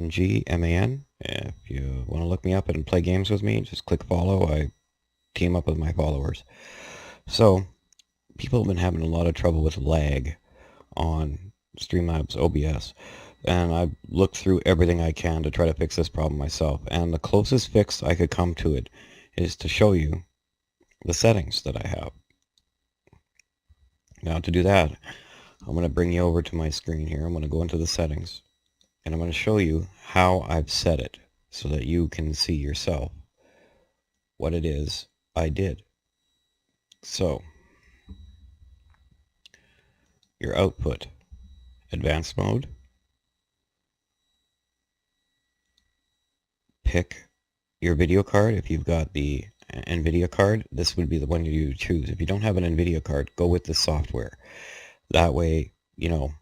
LaggMan. If you want to look me up and play games with me, just click follow. I team up with my followers. So, people have been having a lot of trouble with lag on Streamlabs OBS, and I've looked through everything I can to try to fix this problem myself, and the closest fix I could come to it is to show you the settings that I have. Now, to do that, I'm going to bring you over to my screen here. I'm going to go into the settings, and I'm going to show you how I've set it so that you can see yourself what it is I did. So, your output, advanced mode, pick your video card. If you've got the NVIDIA card, this would be the one you choose. If you don't have an NVIDIA card, go with the software. That way, you know,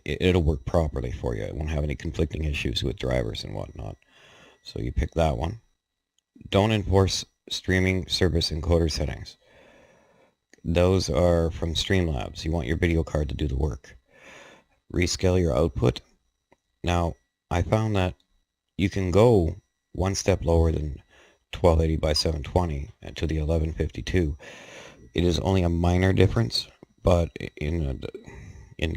it'll work properly for you. It won't have any conflicting issues with drivers and whatnot. So you pick that one. Don't enforce streaming service encoder settings. Those are from Streamlabs. You want your video card to do the work. Rescale your output. Now, I found that you can go one step lower than 1280 by 720 to the 1152. It is only a minor difference, but in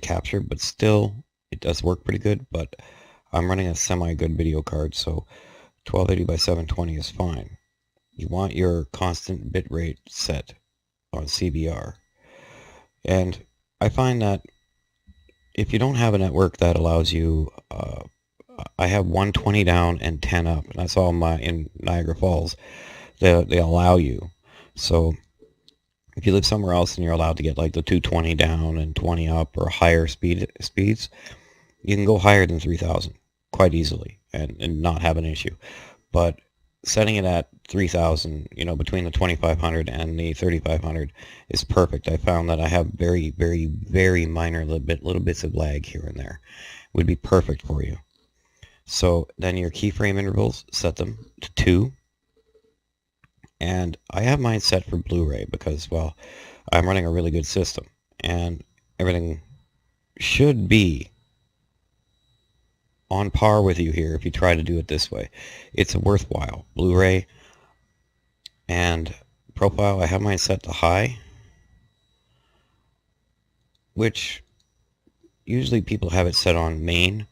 capture, but still it does work pretty good. But I'm running a semi-good video card, so 1280 by 720 is fine. You want your constant bitrate set on CBR, and I find that if you don't have a network that allows you, I have 120 down and 10 up, and that's all in Niagara Falls. They allow you. So if you live somewhere else and you're allowed to get like the 220 down and 20 up or higher speeds, you can go higher than 3000 quite easily and not have an issue. But setting it at 3000, you know, between the 2500 and the 3500 is perfect. I found that I have very, very, very minor little bits of lag here and there. Would be perfect for you. So then your keyframe intervals, set them to 2. And I have mine set for Blu-ray because, well, I'm running a really good system. And everything should be on par with you here if you try to do it this way. It's worthwhile. Blu-ray and profile, I have mine set to high, which usually people have it set on main.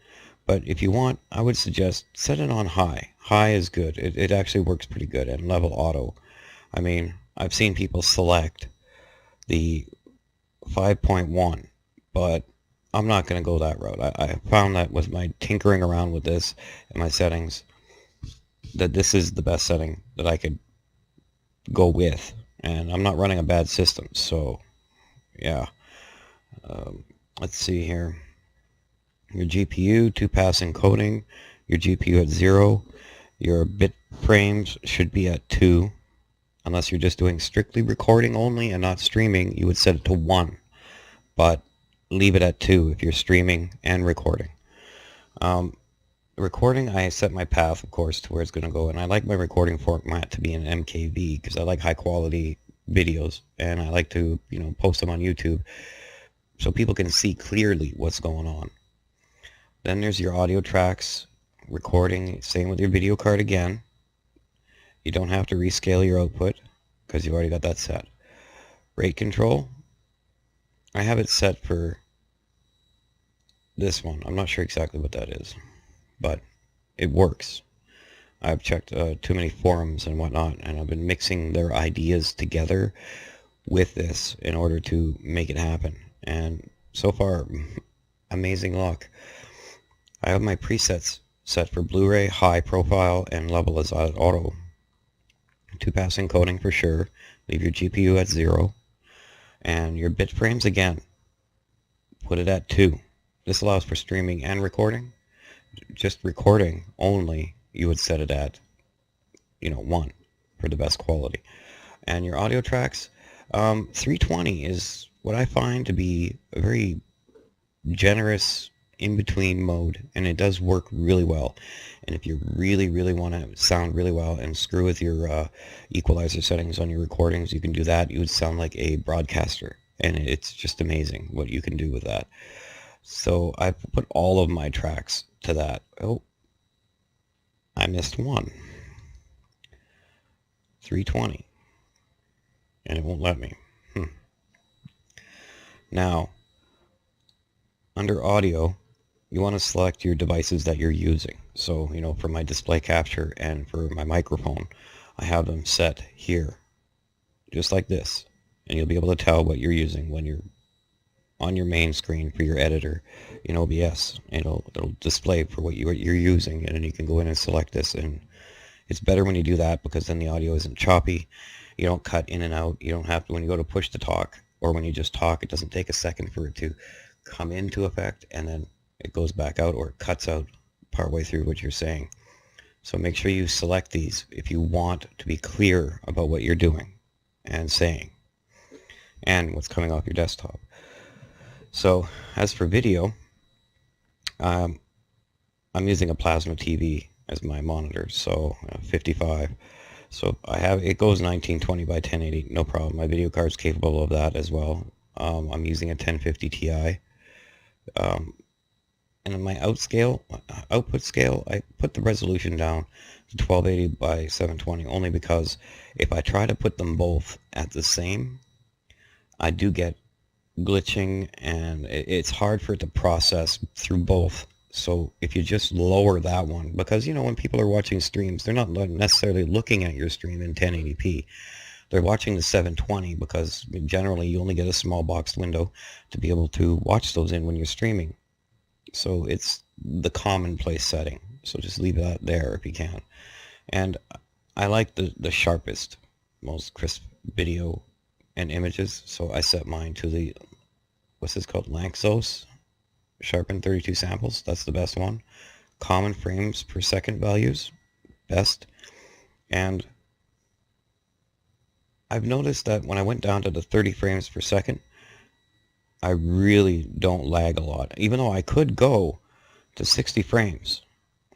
But if you want, I would suggest set it on high. High is good. It actually works pretty good. And level auto. I mean, I've seen people select the 5.1, but I'm not going to go that route. I found that with my tinkering around with this and my settings, that this is the best setting that I could go with. And I'm not running a bad system, so yeah. Let's see here. Your GPU, 2-pass encoding, your GPU at 0, your bit frames should be at 2, unless you're just doing strictly recording only and not streaming, you would set it to 1, but leave it at 2 if you're streaming and recording. Recording, I set my path, of course, to where it's going to go, and I like my recording format to be in MKV, because I like high quality videos, and I like to, you know, post them on YouTube, so people can see clearly what's going on. Then there's your audio tracks, recording, same with your video card again. You don't have to rescale your output because you've already got that set. Rate control, I have it set for this one. I'm not sure exactly what that is, but it works. I've checked too many forums and whatnot, and I've been mixing their ideas together with this in order to make it happen. And so far, amazing luck. I have my presets set for Blu-ray, high profile, and level as auto. 2-pass encoding for sure. Leave your GPU at 0. And your bit frames, again, put it at 2. This allows for streaming and recording. Just recording only, you would set it at, you know, 1 for the best quality. And your audio tracks, 320 is what I find to be a very generous in-between mode, and it does work really well. And if you really, really want to sound really well and screw with your equalizer settings on your recordings, you can do that. You would sound like a broadcaster, and it's just amazing what you can do with that. So I've put all of my tracks to that. Oh, I missed one. 320. And it won't let me. Now, under audio, you want to select your devices that you're using. So, for my display capture and for my microphone, I have them set here, just like this. And you'll be able to tell what you're using when you're on your main screen for your editor in OBS. It'll display for what you're using, and then you can go in and select this. And it's better when you do that because then the audio isn't choppy. You don't cut in and out. You don't have to, when you go to push to talk, or when you just talk, it doesn't take a second for it to come into effect and then it goes back out, or it cuts out partway through what you're saying. So make sure you select these if you want to be clear about what you're doing and saying and what's coming off your desktop. So as for video, I'm using a plasma TV as my monitor, so 55. So it goes 1920 by 1080, no problem. My video card's capable of that as well. I'm using a 1050 Ti. And in my output scale, I put the resolution down to 1280 by 720 only because if I try to put them both at the same, I do get glitching and it's hard for it to process through both. So if you just lower that one, because when people are watching streams, they're not necessarily looking at your stream in 1080p. They're watching the 720 because generally you only get a small boxed window to be able to watch those in when you're streaming. So it's the commonplace setting. So just leave that there if you can. And I like the sharpest, most crisp video and images. So I set mine to the, what's this called? Lanczos. Sharpen 32 samples. That's the best one. Common frames per second values. Best. And I've noticed that when I went down to the 30 frames per second, I really don't lag a lot. Even though I could go to 60 frames.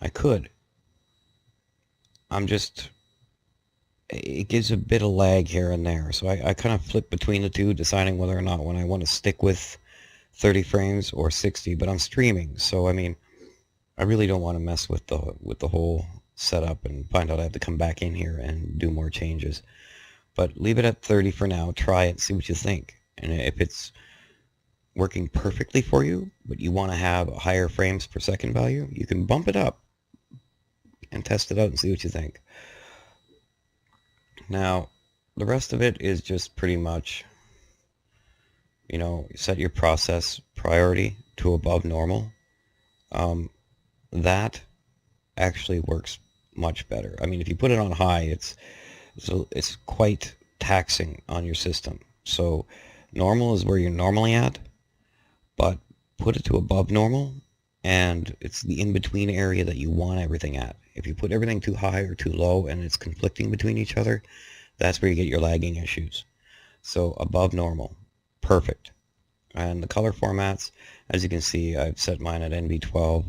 I could. It gives a bit of lag here and there. So I kind of flip between the two, deciding whether or not when I want to stick with 30 frames or 60, but I'm streaming. So, I really don't want to mess with the whole setup and find out I have to come back in here and do more changes. But leave it at 30 for now. Try it, see what you think. And if it's working perfectly for you, but you want to have a higher frames per second value, you can bump it up and test it out and see what you think. Now, the rest of it is just pretty much, set your process priority to above normal. That actually works much better. If you put it on high, it's quite taxing on your system. So normal is where you're normally at, but put it to above normal, and it's the in-between area that you want everything at. If you put everything too high or too low and it's conflicting between each other, that's where you get your lagging issues. So above normal, perfect. And the color formats, as you can see, I've set mine at NV12,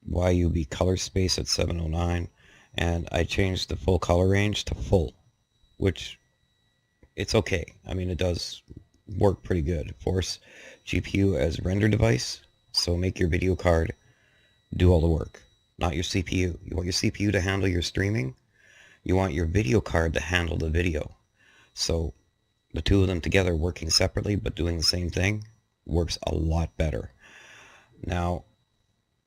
YUV color space at 709, and I changed the full color range to full, which it's okay. It does work pretty good. Force GPU as render device, so make your video card do all the work, not your CPU. You want your CPU to handle your streaming. You want your video card to handle the video. So the two of them together working separately but doing the same thing works a lot better. Now,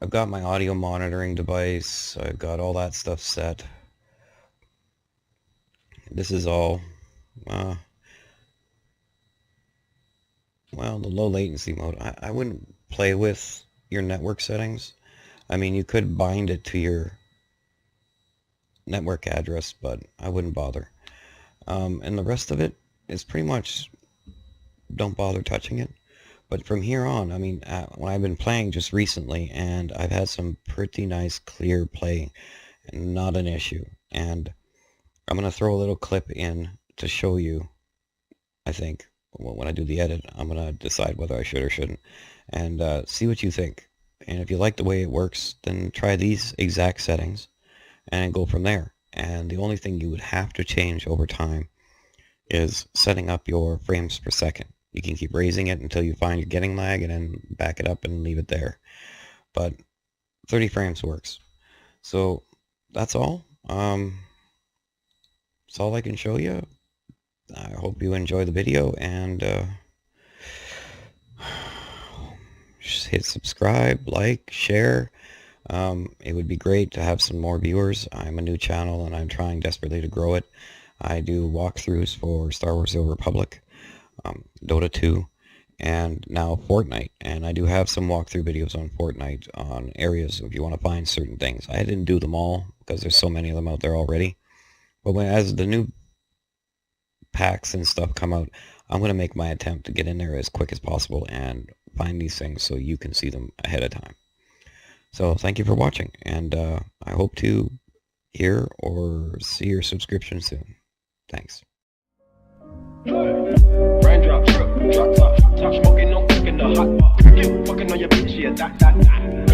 I've got my audio monitoring device. I've got all that stuff set. This is all, well, the low latency mode. I wouldn't play with your network settings. You could bind it to your network address, but I wouldn't bother. And the rest of it is pretty much don't bother touching it. But from here on, when I've been playing just recently, and I've had some pretty nice clear play, and not an issue. And I'm going to throw a little clip in to show you, I think, when I do the edit. I'm going to decide whether I should or shouldn't, and see what you think. And if you like the way it works, then try these exact settings and go from there. And the only thing you would have to change over time is setting up your frames per second. You can keep raising it until you find you're getting lag and then back it up and leave it there. But 30 frames works. So that's all. That's all I can show you. I hope you enjoy the video, and just hit subscribe, like, share. It would be great to have some more viewers. I'm a new channel and I'm trying desperately to grow it. I do walkthroughs for Star Wars The Old Republic, Dota 2, and now Fortnite. And I do have some walkthrough videos on Fortnite on areas if you want to find certain things. I didn't do them all because there's so many of them out there already. But as the new packs and stuff come out, I'm going to make my attempt to get in there as quick as possible and find these things so you can see them ahead of time. So thank you for watching, and I hope to hear or see your subscription soon. Thanks. Raindrop, drip, drop top, top smoking, no cooking the hot pot. You fucking on your bitch, yeah, that.